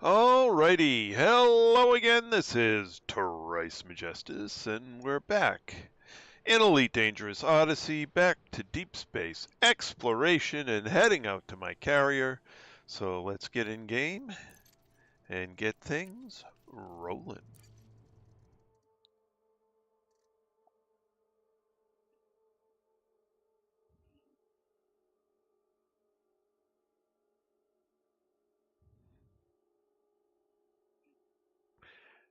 Alrighty, hello again, this is Thrice Majestus, and we're back in Elite Dangerous Odyssey, back to deep space exploration and heading out to my carrier. So let's get in game and get things rolling.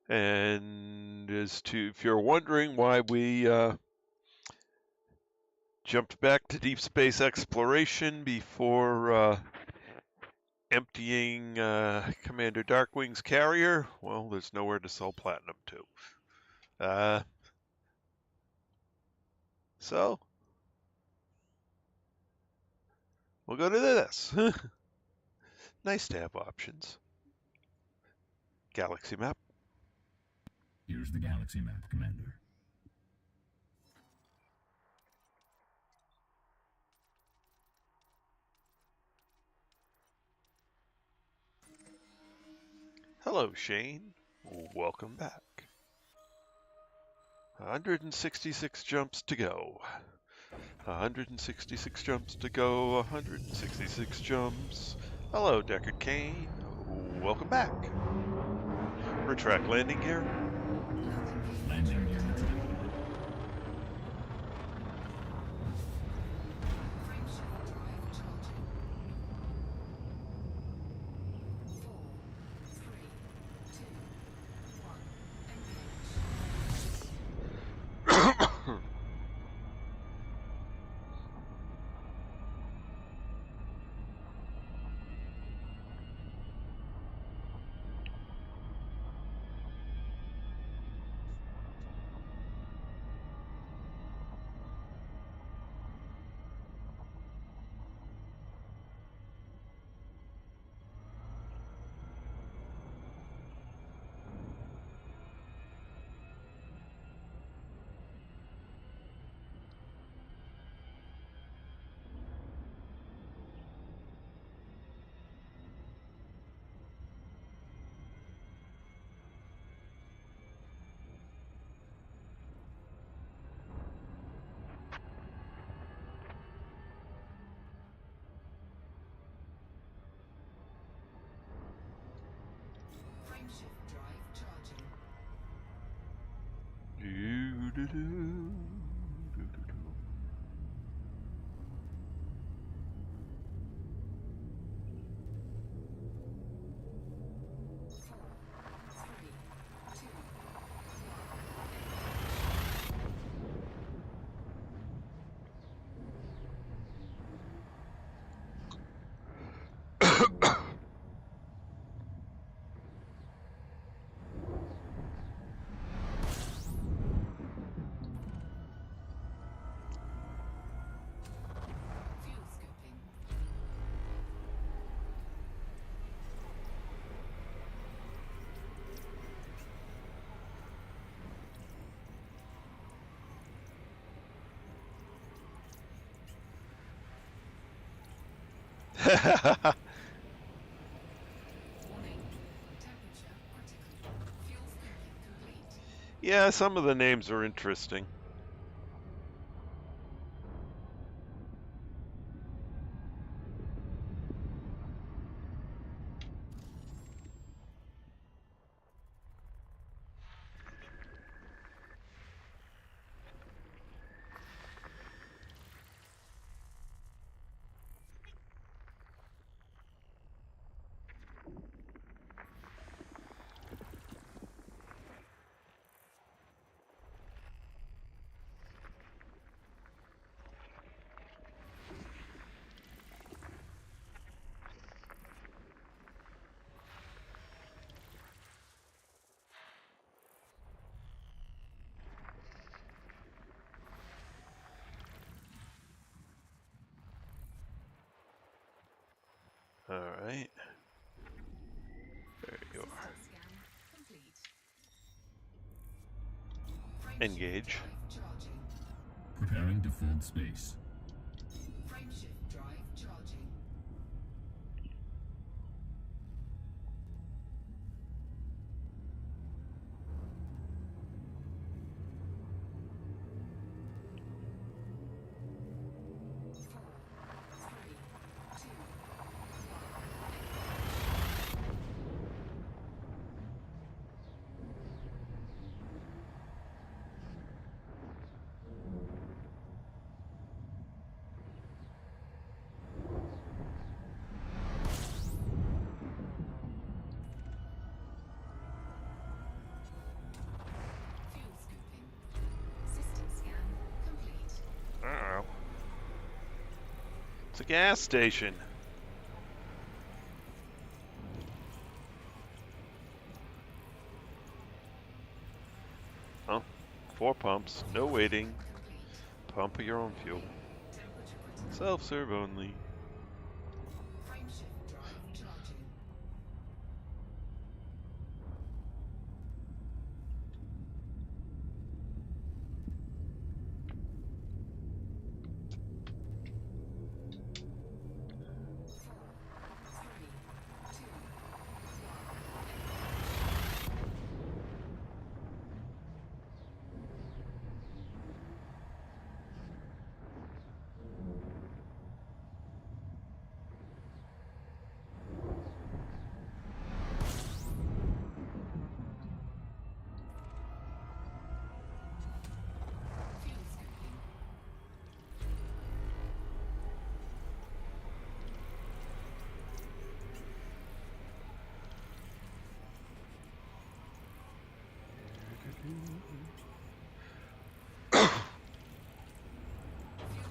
And if you're wondering why we jumped back to deep space exploration before emptying Commander Darkwing's carrier, well, there's nowhere to sell platinum to. So we'll go to this. Nice to have options. Galaxy map. Here's the galaxy map, Commander. Hello, Shane. Welcome back. 166 jumps to go. 166 jumps to go. 166 jumps. Hello, Deckard Cain. Welcome back. Retract landing gear. Landing gear retracted. Yeah, some of the names are interesting. All right. There you are. Engage. Preparing to fold space. Frameshift drive charging. a gas station. Oh, 4 pumps, no waiting. Pump your own fuel. Temperature critical. Self-serve only. Frameshift drive charging. Fuel scooping. Fuel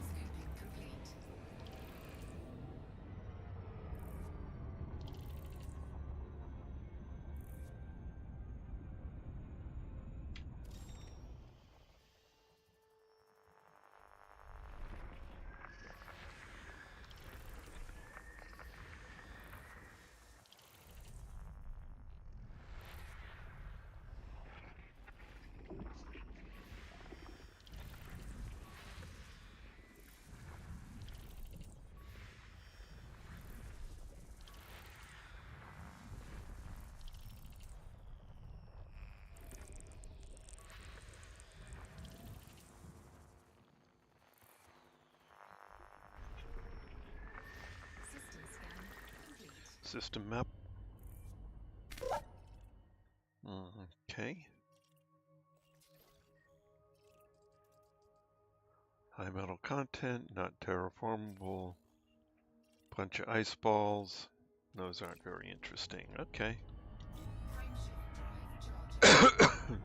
scooping complete. System scan complete. System map. Okay. High metal content, not terraformable. Bunch of ice balls. Those aren't very interesting. Okay. Frameshift drive charging.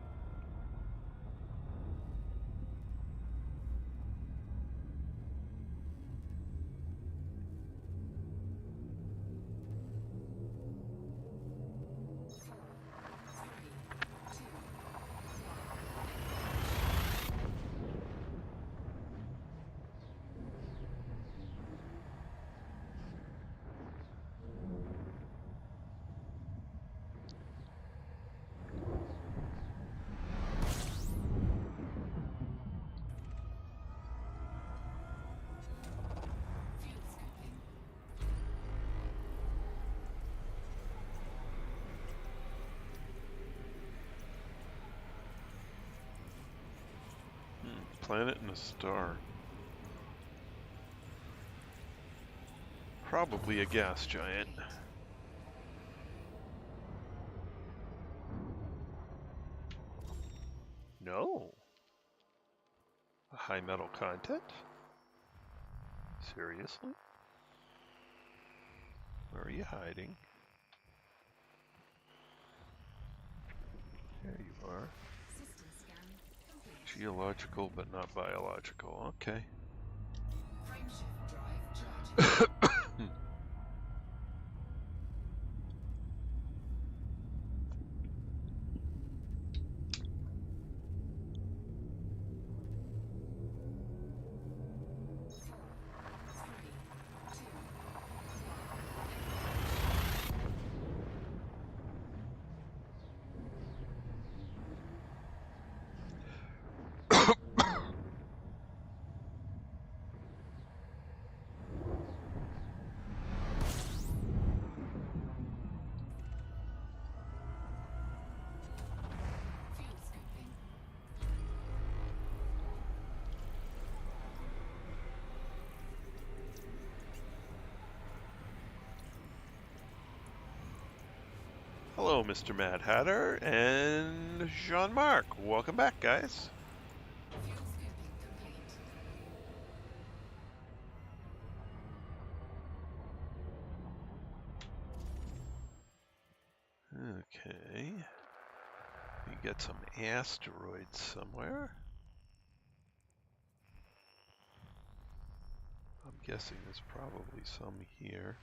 Fuel scooping. Planet and a star. Probably a gas giant. No. A high metal content? Seriously? Where are you hiding? There you are. System scan complete. Geological, but not biological. Okay. Frameshift drive charging. Fuel scooping. Hello, Mr. Mad Hatter and Jean-Marc. Welcome back, guys. Fuel scooping complete. Okay. We get some asteroids somewhere. I'm guessing there's probably some here.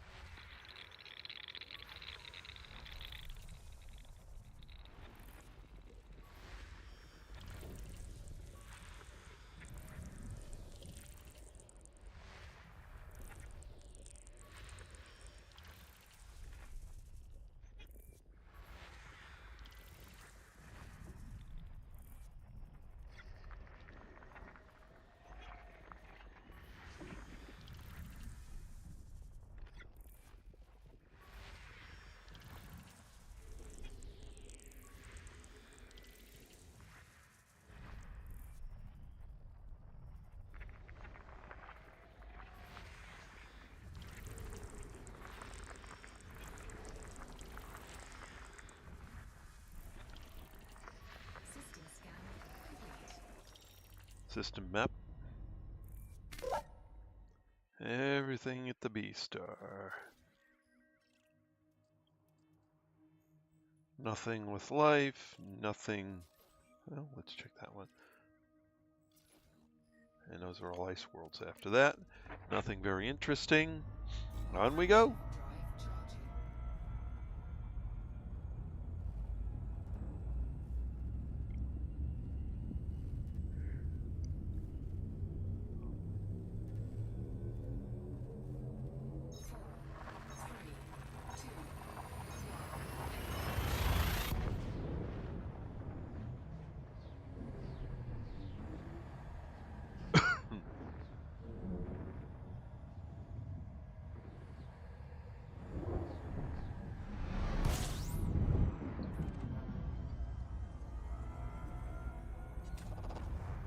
System scan complete. System map. Everything at the B star. Nothing with life, nothing. Well, let's check that one. And those are all ice worlds after that. Nothing very interesting. On we go. Drive charging. Four, three, two, fuel scooping.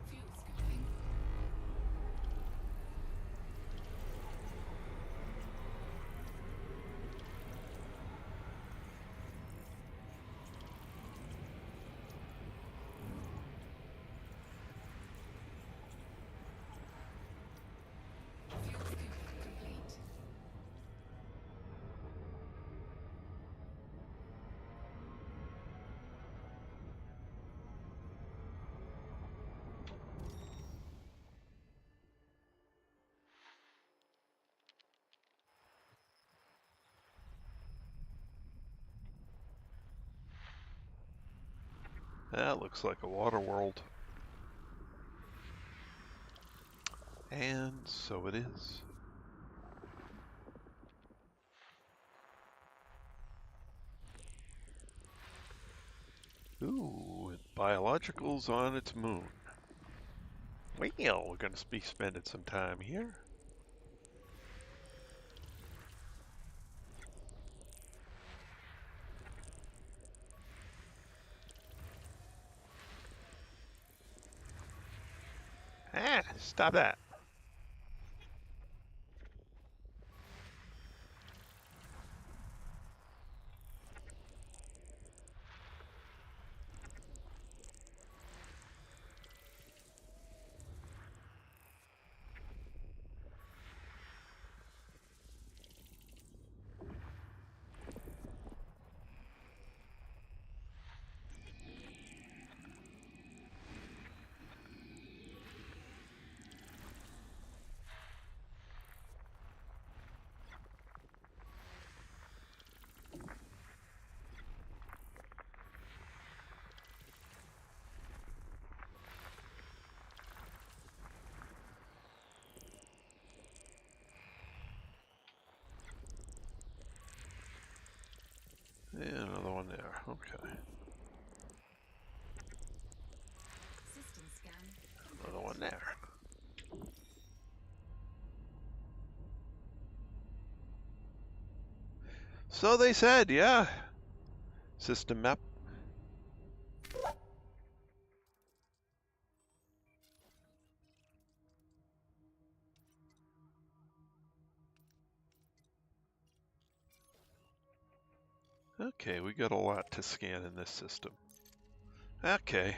Fuel scooping complete. That looks like a water world. And so it is. Ooh, biologicals on its moon. Well, we're going to be spending some time here. Ah, stop that. Yeah, another one there. Okay. System scan Another one there. So they said, yeah. System map. Okay, we got a lot to scan in this system. Okay.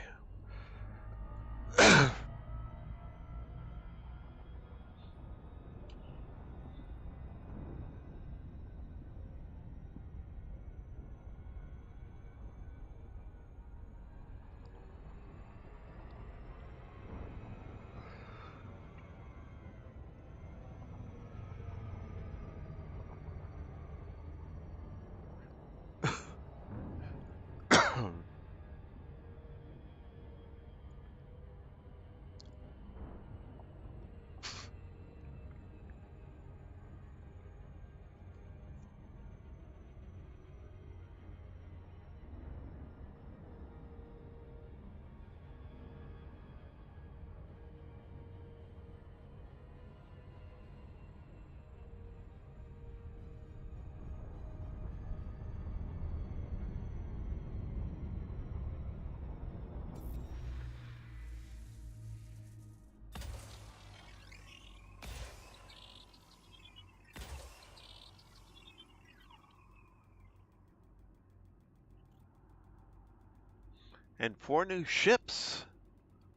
and 4 new ships,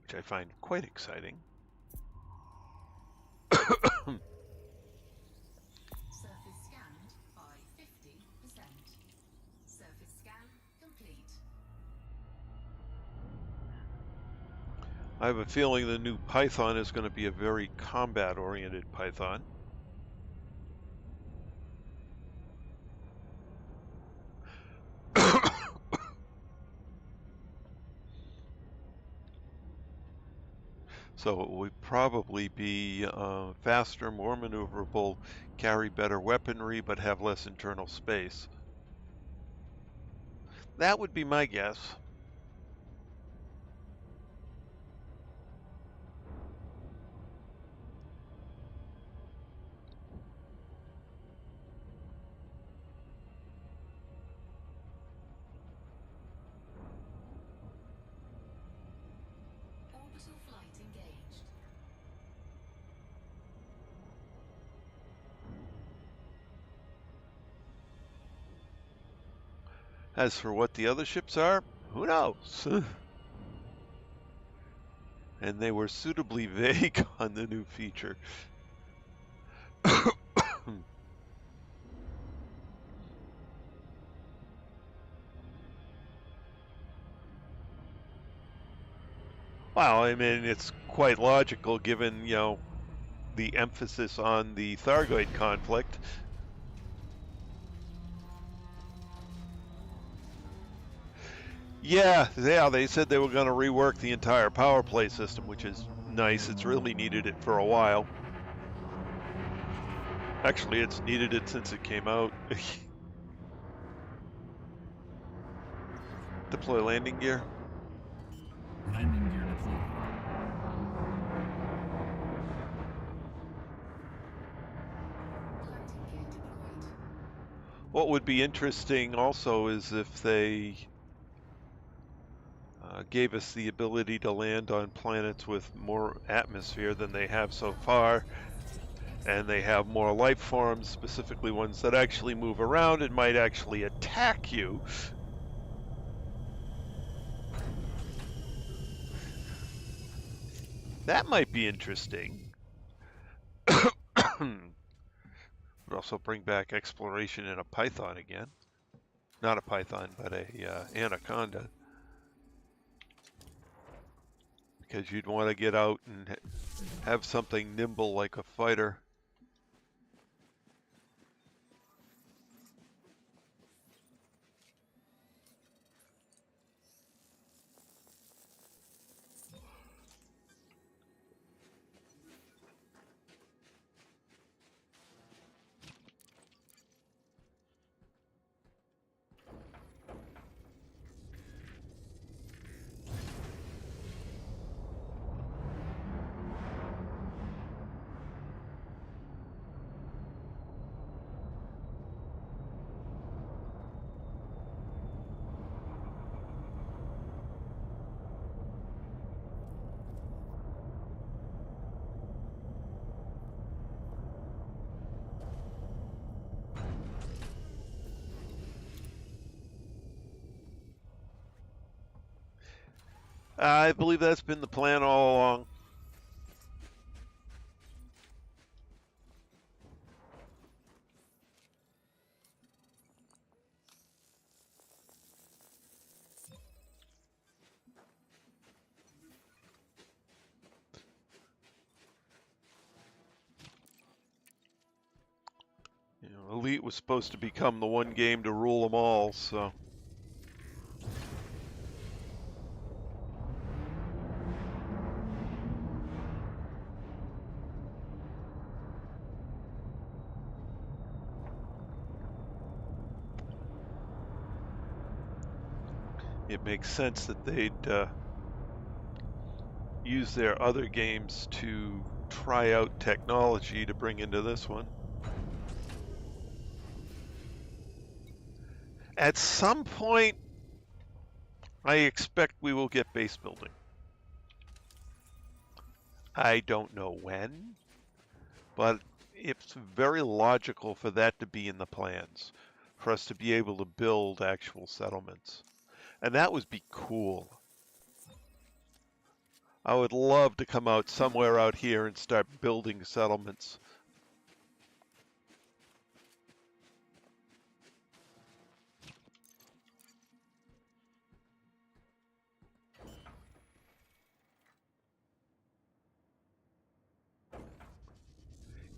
which I find quite exciting. Surface scanned by 50%. Surface scan complete. I have a feeling the new Python is going to be a very combat-oriented Python. So it would probably be faster, more maneuverable, carry better weaponry, but have less internal space. That would be my guess. Orbital flight engaged. As for what the other ships are, who knows? And they were suitably vague on the new feature. Well, I mean, it's quite logical given, the emphasis on the Thargoid conflict. Yeah, they said they were going to rework the entire power play system, which is nice. It's really needed it for a while. Actually, it's needed it since it came out. Deploy landing gear. Landing gear deployed. Landing gear deployed. What would be interesting also is if they gave us the ability to land on planets with more atmosphere than they have so far, and they have more life forms, specifically ones that actually move around and might actually attack you. That might be interesting. Would also bring back exploration in a Python again. Not a Python, but a Anaconda. Because you'd want to get out and have something nimble like a fighter. I believe that's been the plan all along. Elite was supposed to become the one game to rule them all, so. It makes sense that they'd use their other games to try out technology to bring into this one. At some point, I expect we will get base building. I don't know when, but it's very logical for that to be in the plans, for us to be able to build actual settlements. And that would be cool. I would love to come out somewhere out here and start building settlements.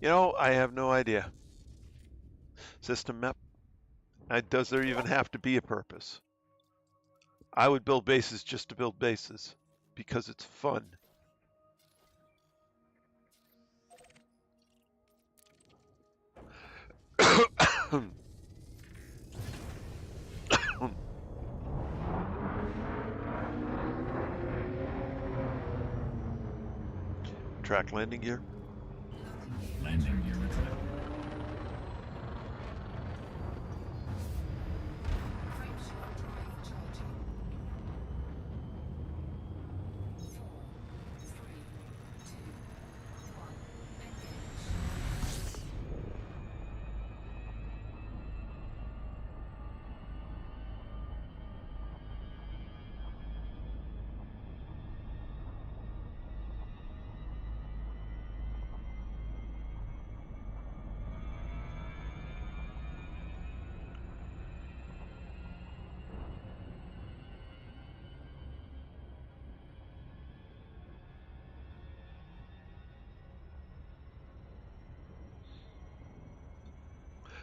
You know, I have no idea. System map. Does there even have to be a purpose? I would build bases just to build bases because it's fun. Track landing gear. Landing gear retracted. Frameshift drive charging. 4, 3, 2, 1. Engage.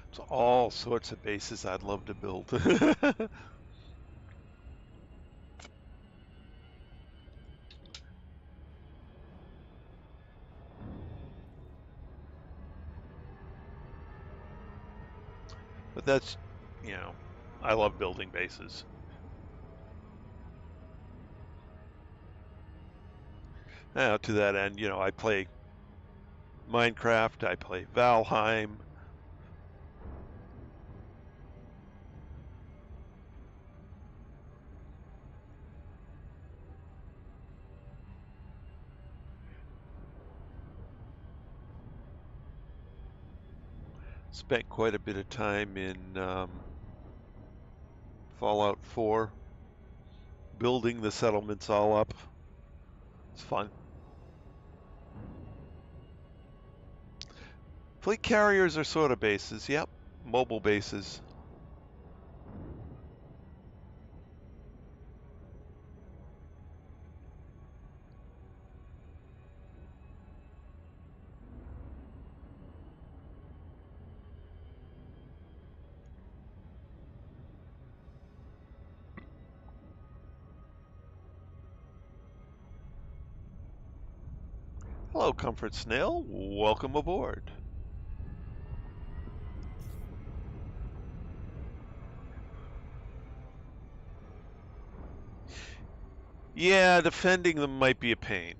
It's all sorts of bases I'd love to build. But that's, you know, I love building bases. Now, to that end, you know, I play Minecraft, I play Valheim. Spent quite a bit of time in Fallout 4, building the settlements all up. It's fun. Fleet carriers are sort of bases, yep, mobile bases. Hello, Comfort Snail. Welcome aboard. Yeah, defending them might be a pain.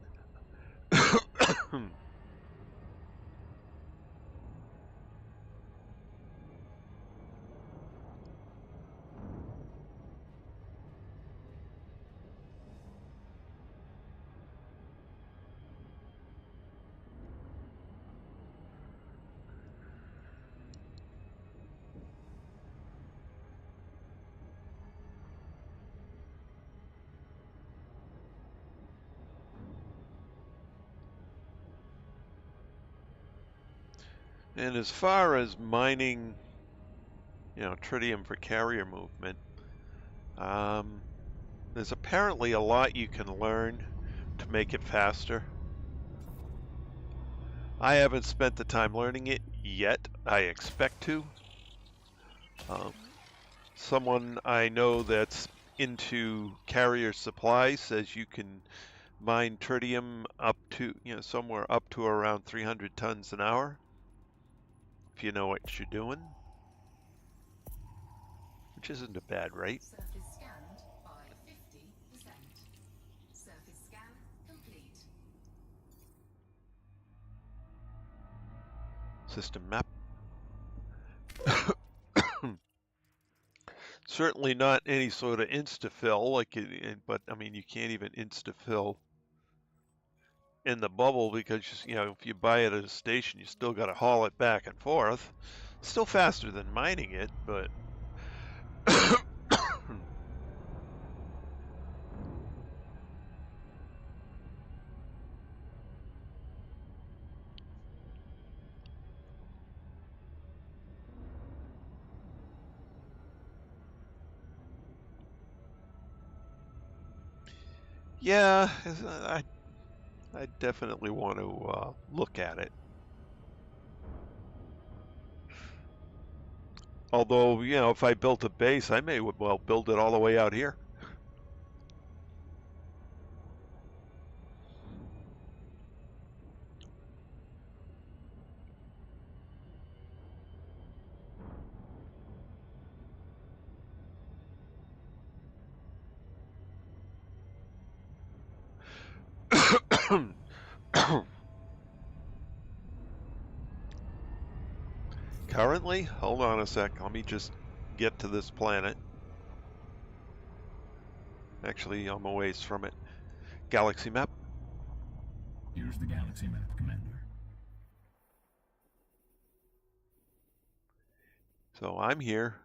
And as far as mining, you know, tritium for carrier movement, there's apparently a lot you can learn to make it faster. I haven't spent the time learning it yet. I expect to. Someone I know that's into carrier supplies says you can mine tritium up to, you know, somewhere up to around 300 tons an hour, if you know what you're doing, which isn't a bad rate. Surface scanned by 50%. Surface scan complete. System map. Certainly not any sort of insta-fill, like but I mean, you can't even insta-fill in the bubble because, you know, if you buy it at a station, you still got to haul it back and forth. Still faster than mining it, but Yeah, I definitely want to look at it. Although, you know, if I built a base, I may well build it all the way out here. Currently, hold on a sec. Let me just get to this planet. Actually, I'm a ways from it. Galaxy map. Here's the galaxy map, Commander. So I'm here.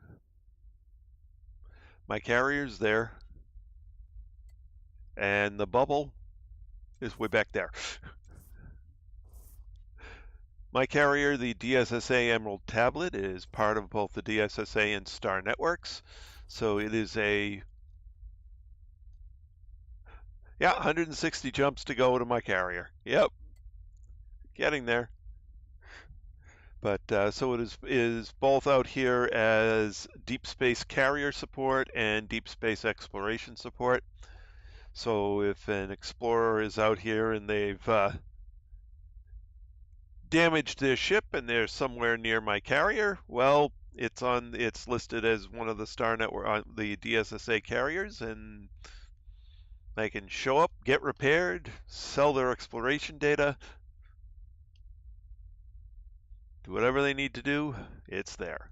My carrier's there. And the bubble is way back there. My carrier, the DSSA Emerald tablet, is part of both the DSSA and Star networks. So it is a, yeah, 160 jumps to go to my carrier. Yep, getting there. But so it is both out here as deep space carrier support and deep space exploration support. So if an explorer is out here and they've damaged their ship and they're somewhere near my carrier, well, it's listed as one of the Star Network the DSSA carriers, and they can show up, get repaired, sell their exploration data, do whatever they need to do. It's there.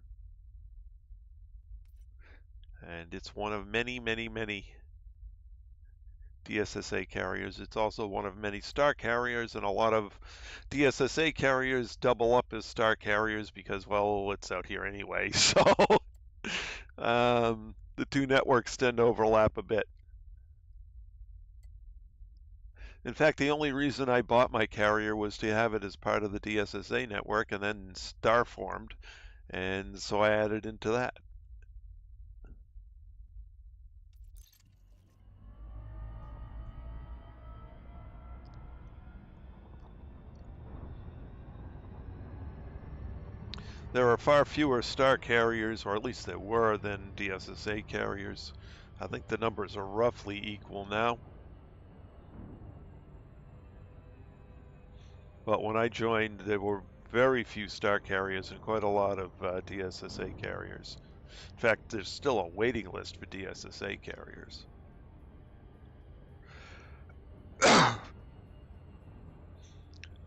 And it's one of many, many, many DSSA carriers. It's also one of many star carriers, and a lot of DSSA carriers double up as star carriers because, well, it's out here anyway. So the two networks tend to overlap a bit. In fact, the only reason I bought my carrier was to have it as part of the DSSA network, and then Star formed, and so I added into that. There are far fewer star carriers, or at least there were, than DSSA carriers. I think the numbers are roughly equal now. But when I joined, there were very few star carriers and quite a lot of DSSA carriers. In fact, there's still a waiting list for DSSA carriers.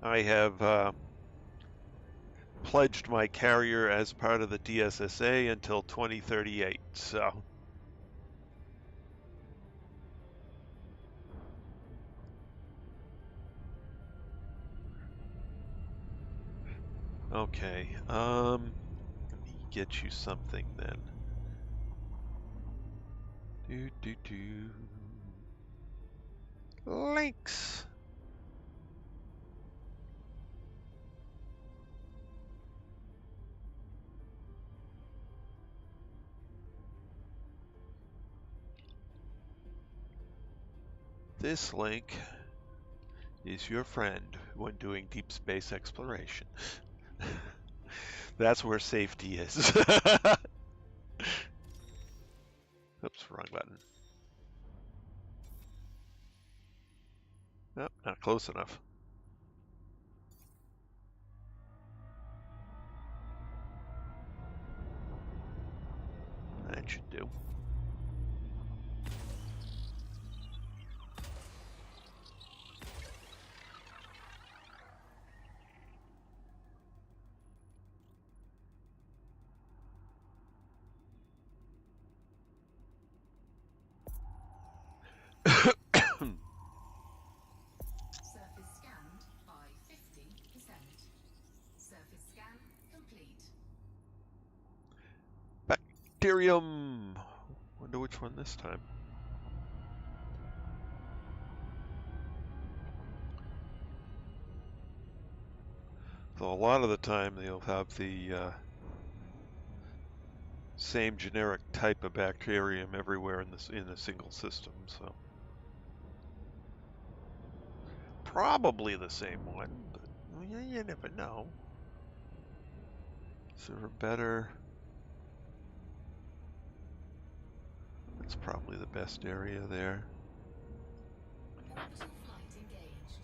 I have pledged my carrier as part of the DSSA until 2038. So, okay. Let me get you something then. Links. This link is your friend when doing deep space exploration. That's where safety is. Oops, wrong button. Nope, not close enough. That should do. Surface scanned by 50%. Surface scan complete. Bacterium. Wonder which one this time. So a lot of the time they'll have the same generic type of bacterium everywhere in a single system. So probably the same one, but well, you never know. Is there a better... That's probably the best area there. Orbital flight engaged.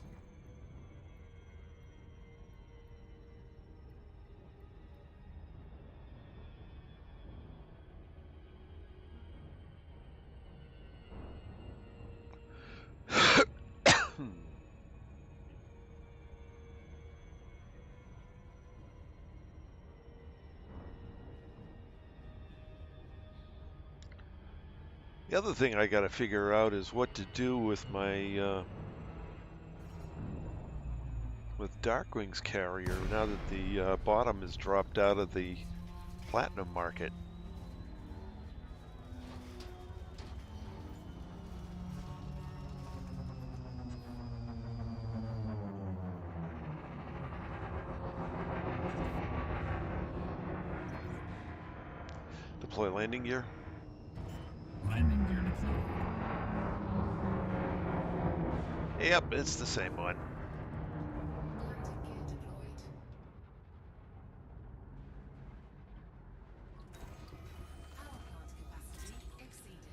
The other thing I got to figure out is what to do with my with Darkwing's carrier now that the bottom has dropped out of the platinum market. Deploy landing gear. Landing gear deployed. Yep, it's the same one. Landing gear deployed. Power plant capacity exceeded.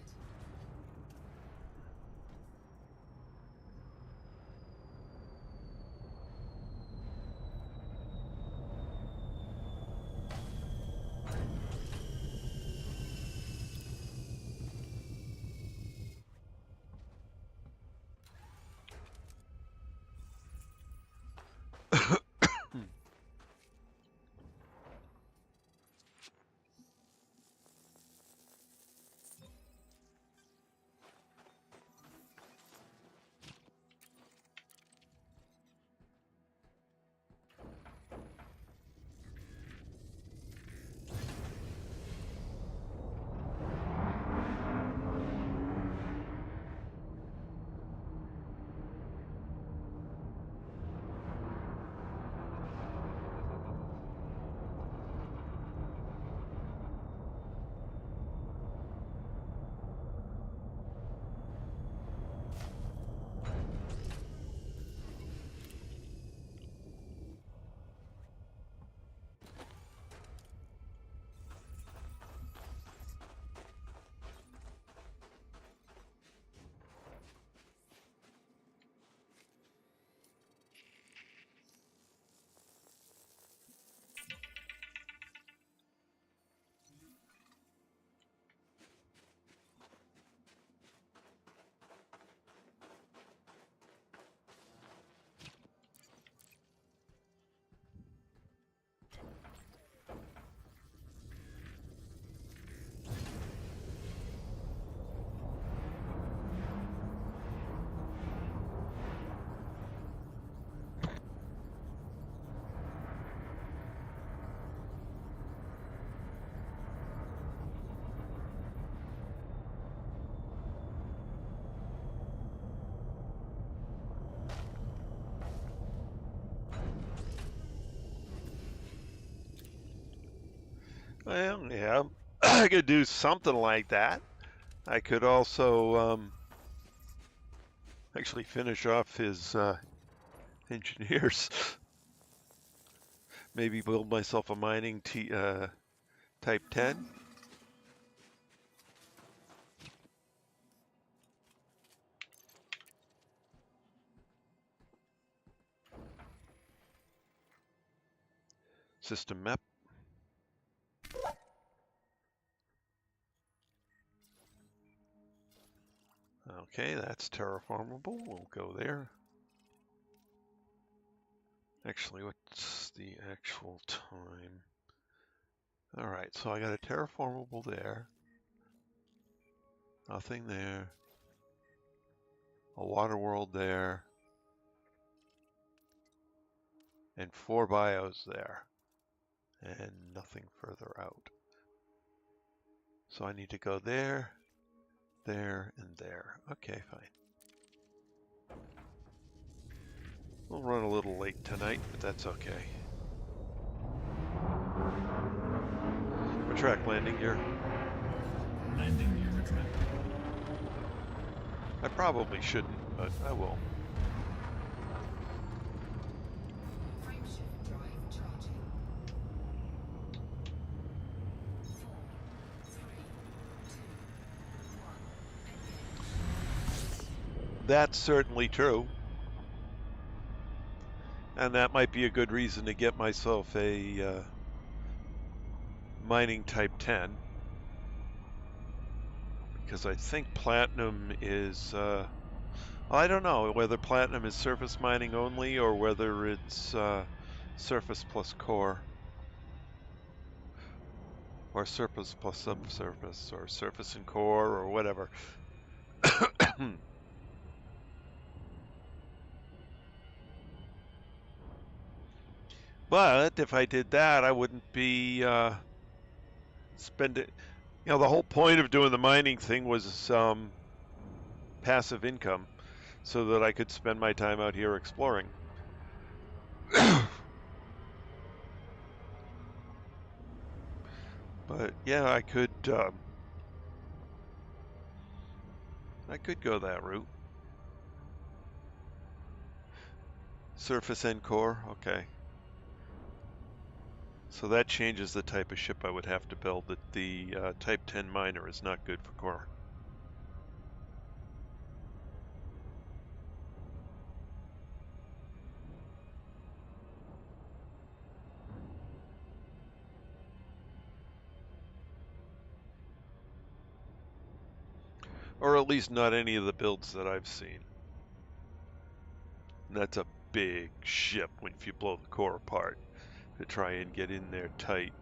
Well, yeah, I could do something like that. I could also actually finish off his engineers. Maybe build myself a mining type 10. System map. Okay, that's terraformable. We'll go there. Actually, what's the actual time? All right, so I got a terraformable there. Nothing there. A water world there. And 4 bios there. And nothing further out. So I need to go there, there, and there. Okay, fine. We'll run a little late tonight, but that's okay. Retract landing gear. Landing gear retracted. I probably shouldn't, but I will. That's certainly true. And that might be a good reason to get myself a mining type 10. Because I think platinum is, I don't know whether platinum is surface mining only or whether it's surface plus core. Or surface plus subsurface, or surface and core, or whatever. But if I did that, I wouldn't be spending. You know, the whole point of doing the mining thing was passive income, so that I could spend my time out here exploring. But yeah, I could go that route. Surface and core, okay. So that changes the type of ship I would have to build. The Type 10 miner is not good for core. Or at least not any of the builds that I've seen. And that's a big ship when if you blow the core apart to try and get in there tight.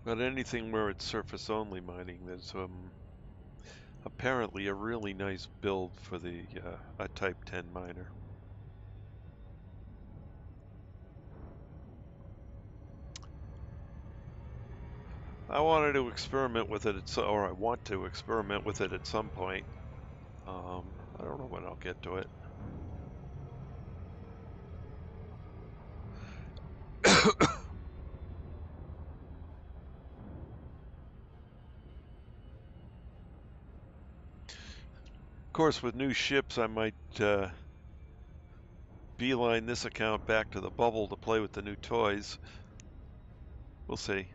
But anything where it's surface only mining, there's apparently a really nice build for the a Type 10 miner. I wanted to experiment with it, or I want to experiment with it at some point. I don't know when I'll get to it. Of course, with new ships, I might beeline this account back to the bubble to play with the new toys. We'll see.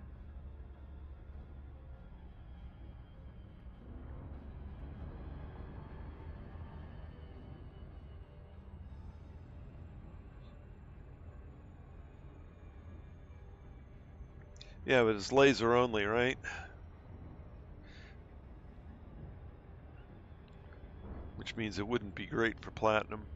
Yeah, but it's laser only, right? Which means it wouldn't be great for platinum.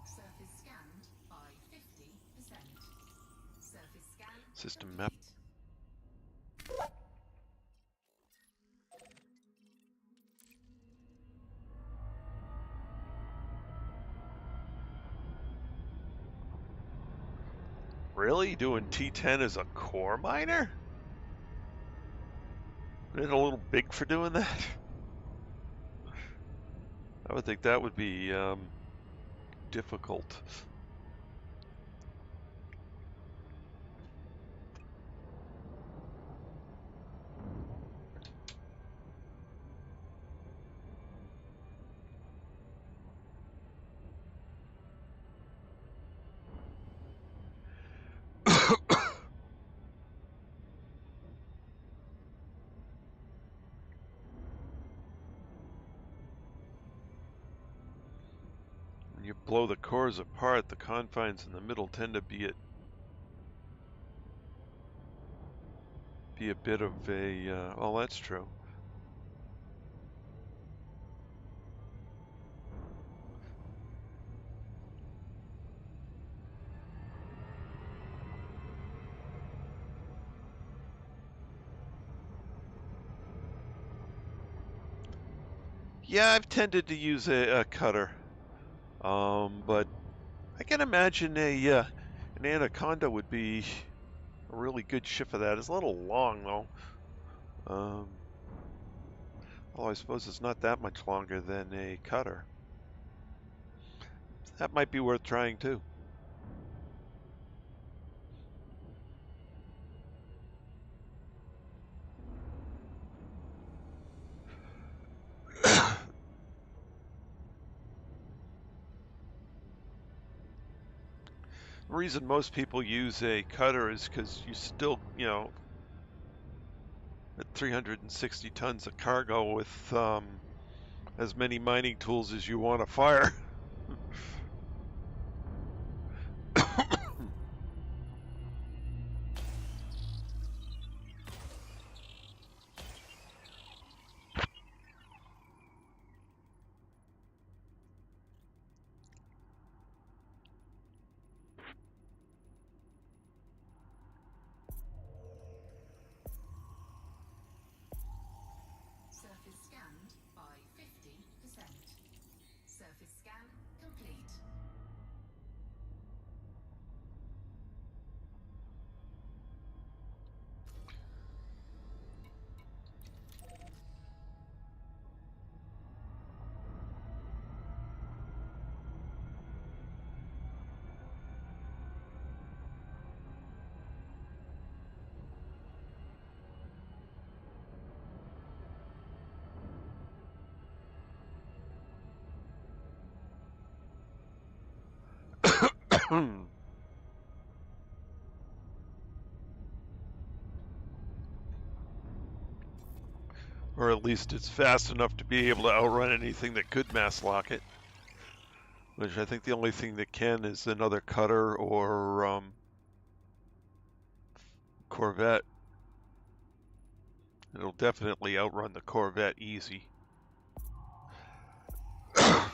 Surface scanned by 50%. Surface scan System map. complete. Really? Doing T10 as a core miner? Isn't it a little big for doing that? I would think that would be difficult. When you blow the cores apart, the confines in the middle tend to be a bit of a. Well, that's true. Yeah, I've tended to use a cutter. But I can imagine an Anaconda would be a really good ship for that. It's a little long though. Although I suppose it's not that much longer than a cutter. That might be worth trying too. The reason most people use a cutter is because you still, at 360 tons of cargo with as many mining tools as you want to fire. Surface scanned by 50%. Surface scan complete. Or at least it's fast enough to be able to outrun anything that could mass lock it. Which I think the only thing that can is another cutter or Corvette. It'll definitely outrun the Corvette easy. Surface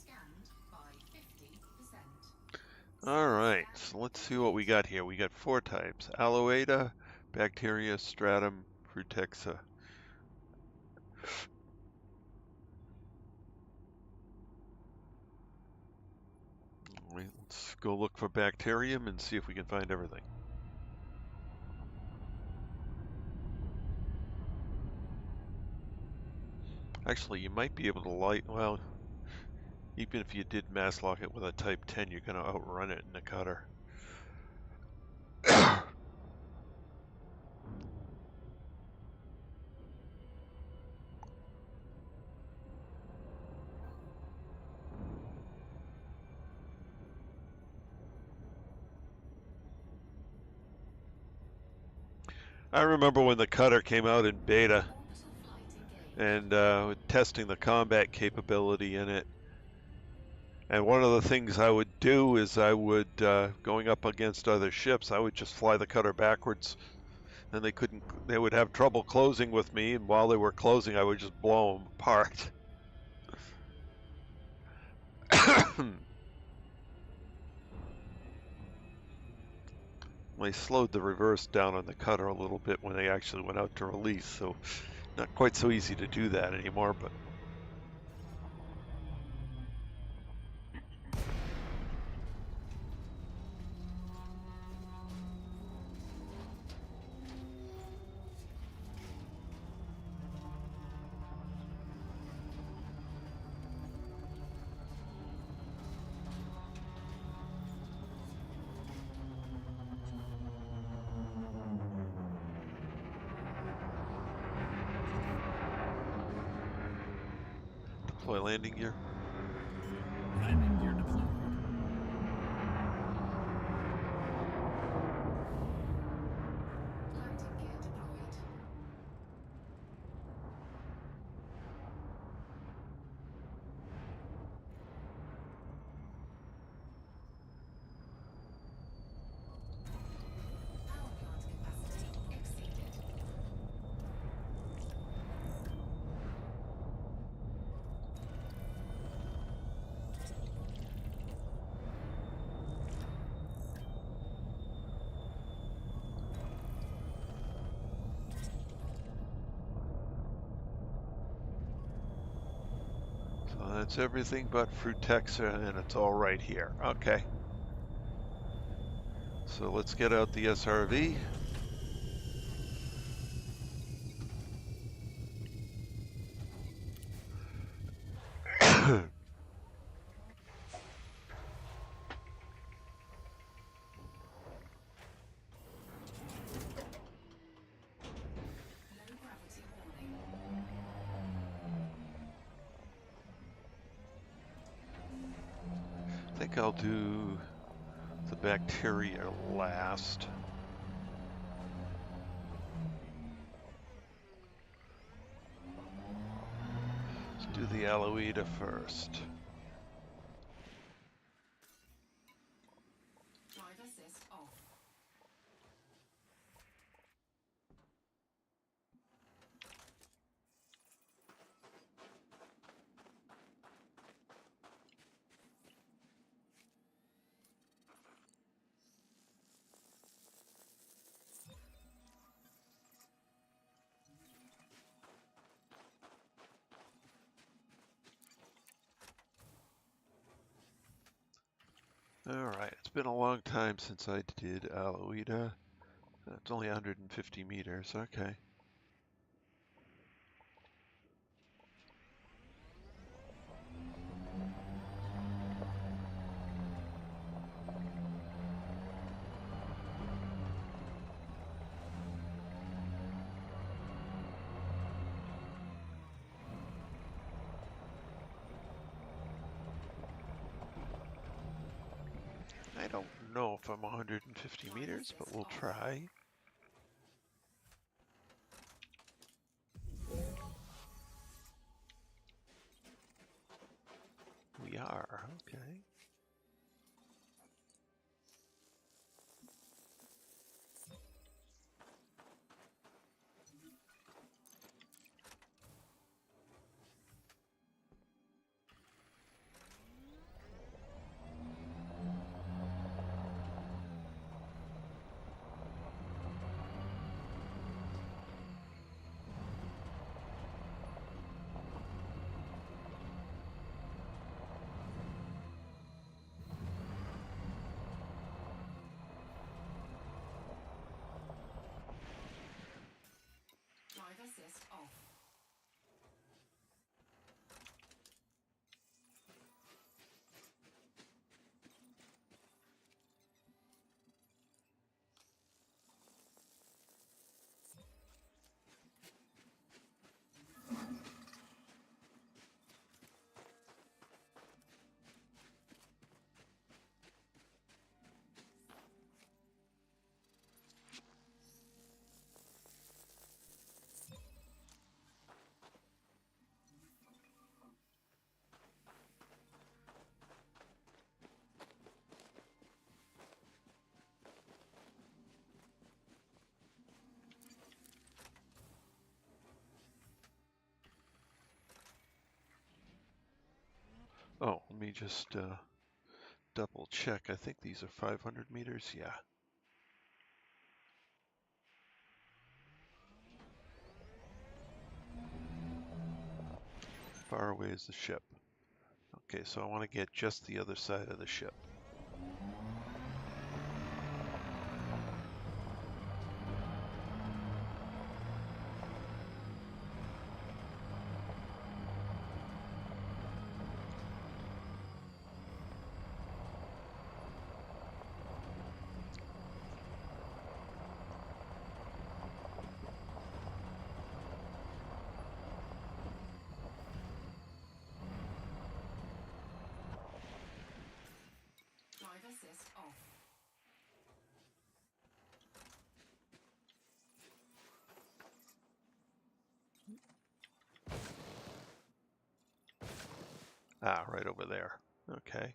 scanned by 50%. All right, so let's see what we got here. We got 4 types: Aloeta, Bacteria, Stratum, Frutexa. All right, let's go look for Bacterium and see if we can find everything. Actually, you might be able to well, even if you did mass lock it with a Type 10, you're going to outrun it in a cutter. I remember when the cutter came out in beta and testing the combat capability in it. And one of the things I would do is going up against other ships, I would just fly the cutter backwards, and they would have trouble closing with me, and while they were closing, I would just blow them apart. They slowed the reverse down on the cutter a little bit when they actually went out to release, so not quite so easy to do that anymore, but deploy landing gear. Landing gear deployed. Landing gear deployed. Power plant capacity exceeded. it's everything but Frutexa, and it's all right here. Okay. So let's get out the SRV. I think I'll do the bacteria last. Let's do the Aloida first. Drive assist off. All right, it's been a long time since I did Aloida. It's only 150 meters, okay. I don't know if I'm 150 meters, but we'll try. We are, okay. Drive assist off. Oh, let me just double check. I think these are 500 meters, yeah. Far away is the ship. Okay, so I want to get just the other side of the ship. Drive assist off. Ah, right over there. Okay.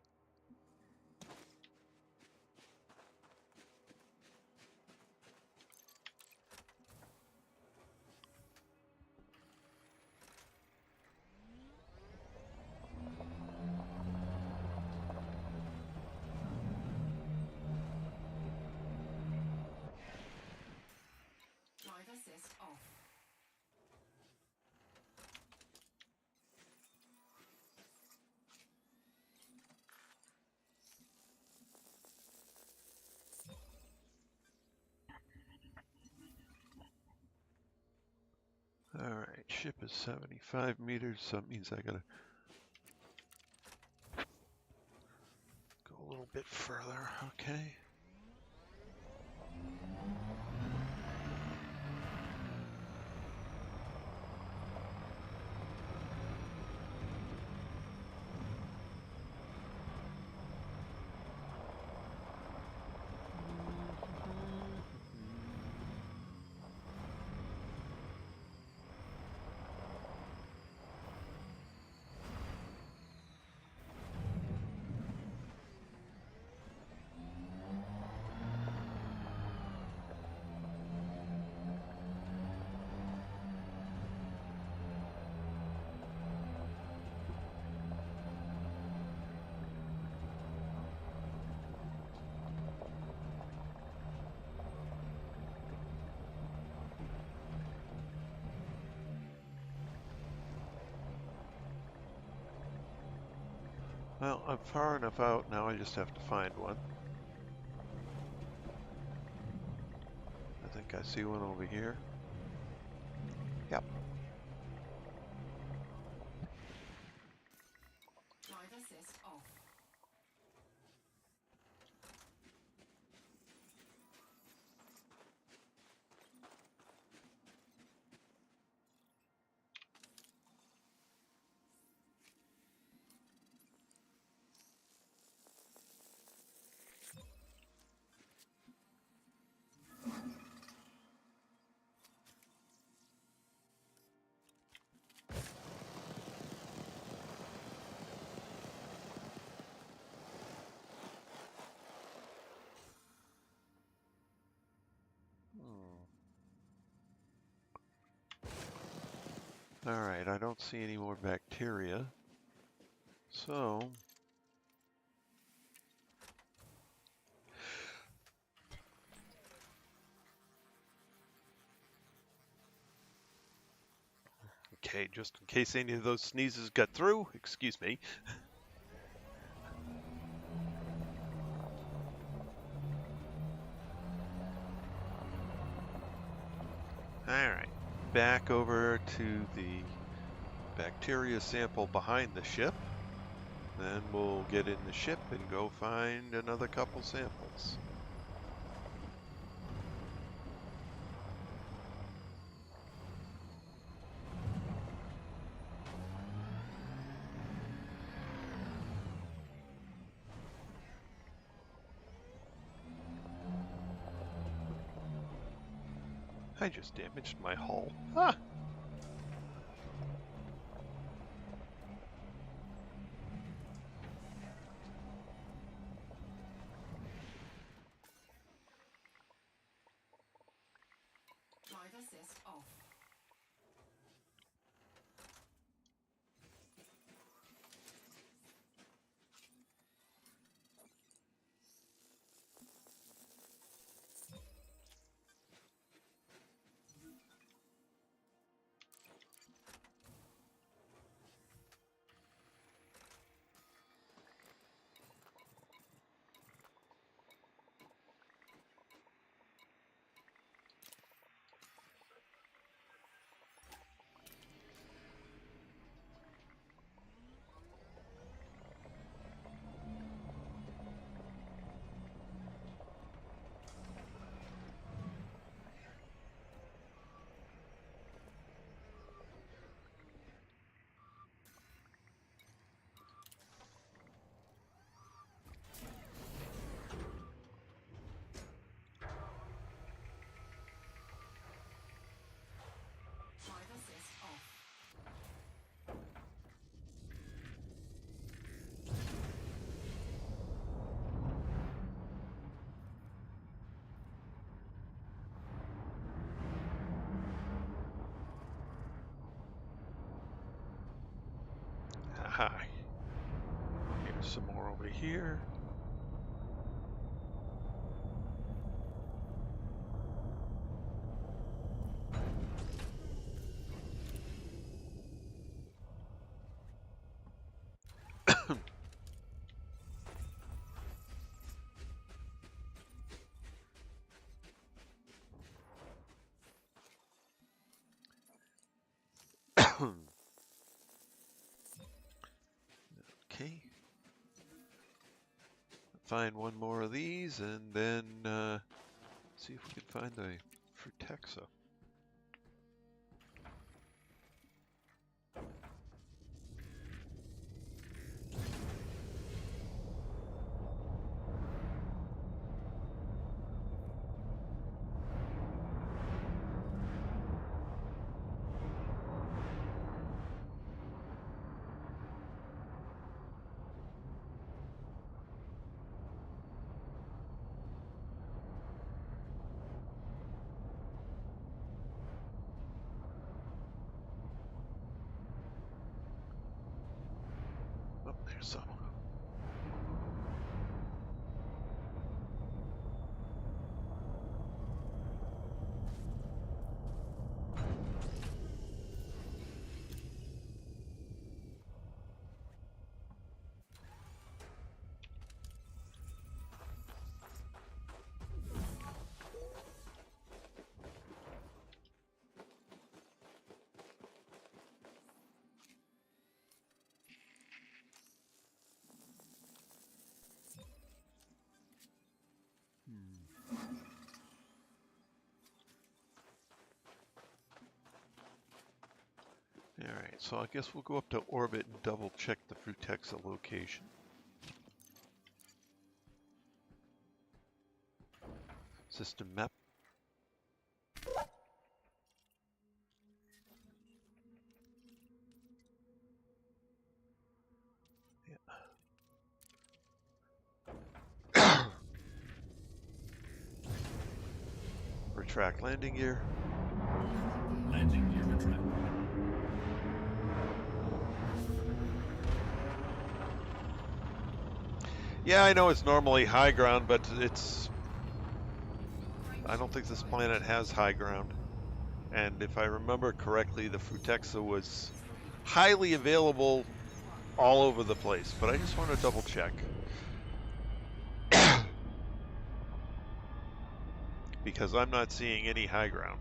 Drive assist off. Alright, ship is 75 meters, so that means I gotta go a little bit further, okay. Well, I'm far enough out now, I just have to find one. I think I see one over here. Yep. Drive assist off. Alright, I don't see any more bacteria. So, okay, just in case any of those sneezes got through, excuse me. Alright, back over to the bacteria sample behind the ship. Then we'll get in the ship and go find another couple samples. I just damaged my hull. Ah! Drive assist off. Drive assist off. Aha. Here's some more over here. find one more of these and then see if we can find the Frutexa. Oh, there's some. Alright, so I guess we'll go up to orbit and double check the Frutexa location. System map. Yeah. Retract landing gear. Landing gear retracted. Yeah, I know it's normally high ground, but I don't think this planet has high ground. And if I remember correctly, the Frutexa was highly available all over the place, but I just want to double check. Because I'm not seeing any high ground.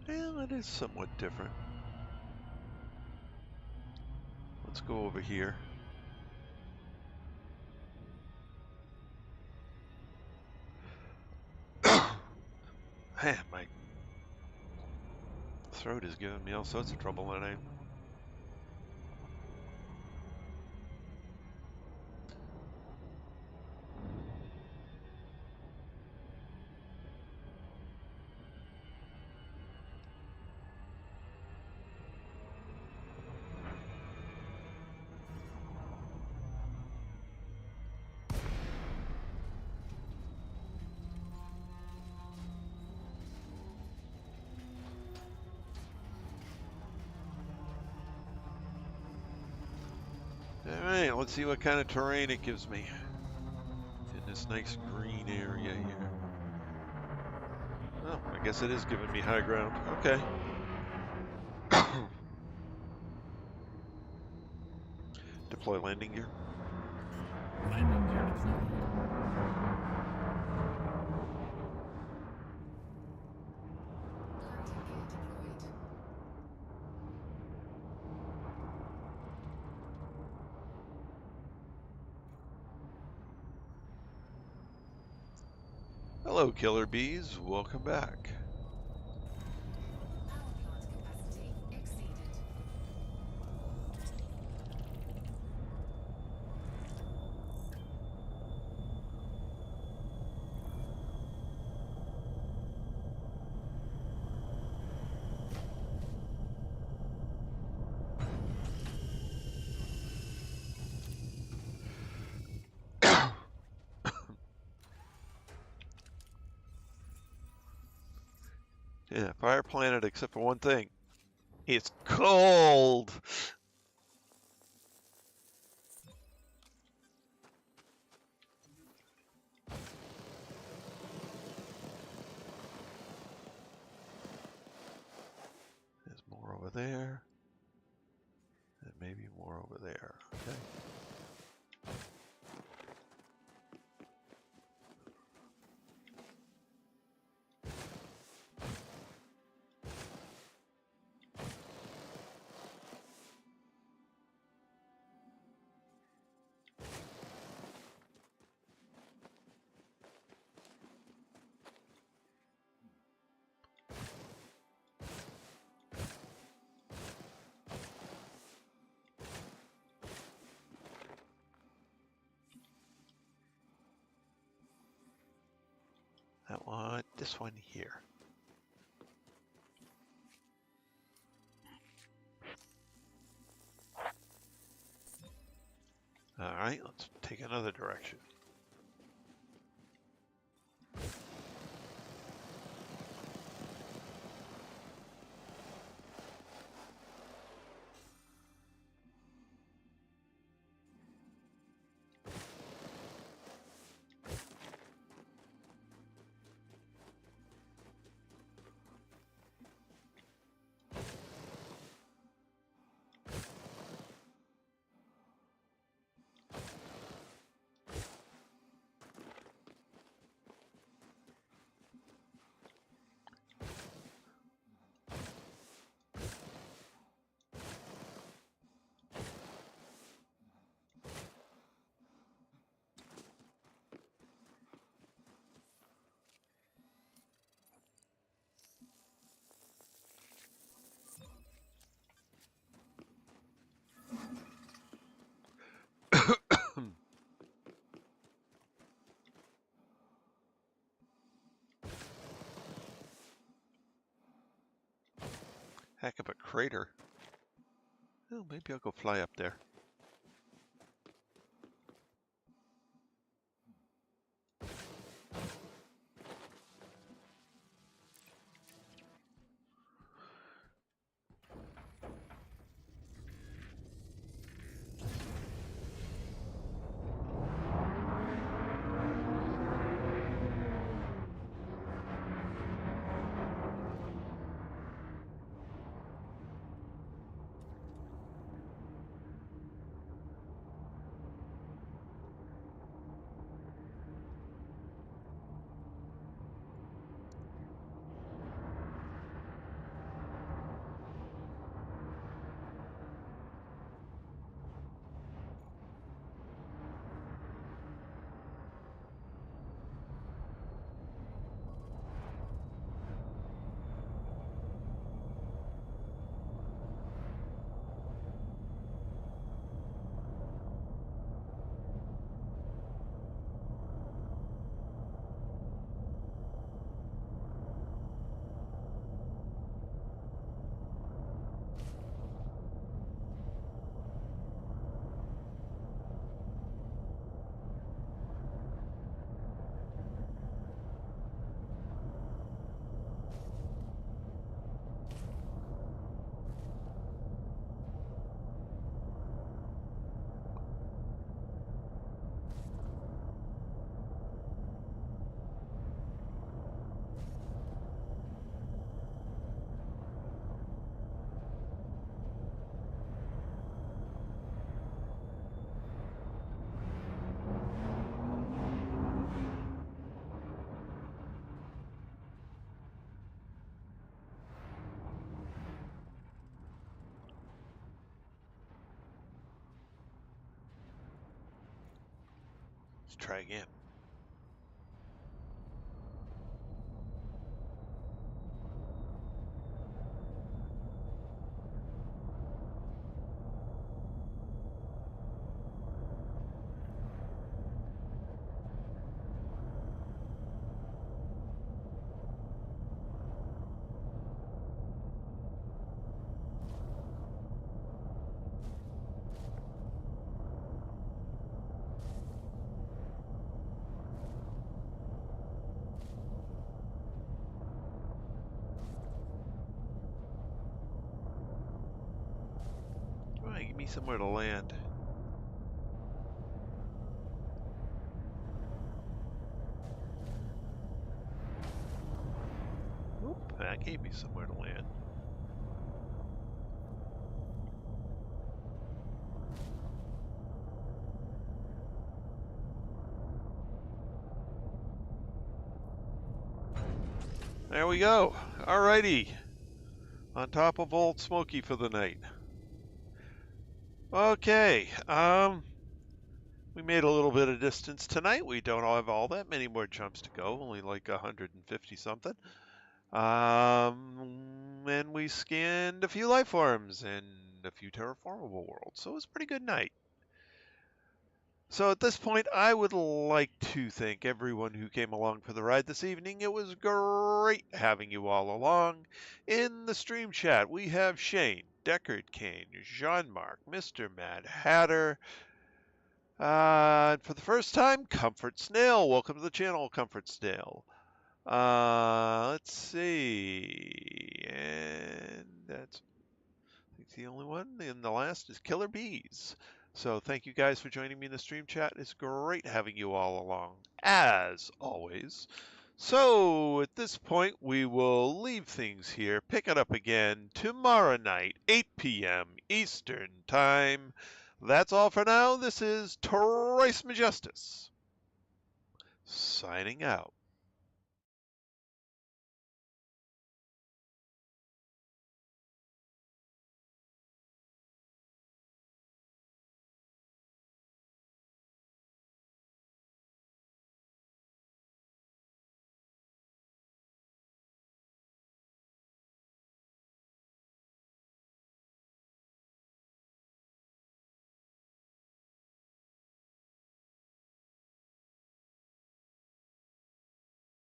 Well, it is somewhat different. Let's go over here. Man, my throat is giving me all sorts of trouble tonight. Alright, let's see what kind of terrain it gives me in this nice green area here. Oh, I guess it is giving me high ground. Okay. Deploy landing gear. Landing gear deployed. Landing gear deployed. Hello, killer bees. Welcome back. Power plant capacity exceeded. Yeah, fire planet except for one thing. It's cold. more over there. Okay. I want this one here. All right, let's take another direction. Heck of a crater. Oh, maybe I'll go fly up there. Let's try again. All right, give me somewhere to land. Nope, that gave me somewhere to land. There we go. Alrighty. On top of Old Smoky for the night. Okay. We made a little bit of distance tonight. We don't have all that many more jumps to go, only like 150 something. And we scanned a few life forms and a few terraformable worlds, so it was a pretty good night. So at this point, I would like to thank everyone who came along for the ride this evening. It was great having you all along. In the stream chat, we have Shane, Deckard Kane, Jean-Marc, Mr. Mad Hatter, for the first time, Comfort Snail. Welcome to the channel, Comfort Snail. Let's see. And that's, I think, the only one. And the last is Killer Bees. So thank you guys for joining me in the stream chat. It's great having you all along, as always. So at this point, we will leave things here, pick it up again tomorrow night, 8 p.m. Eastern Time. That's all for now. This is Trice Majestus, signing out.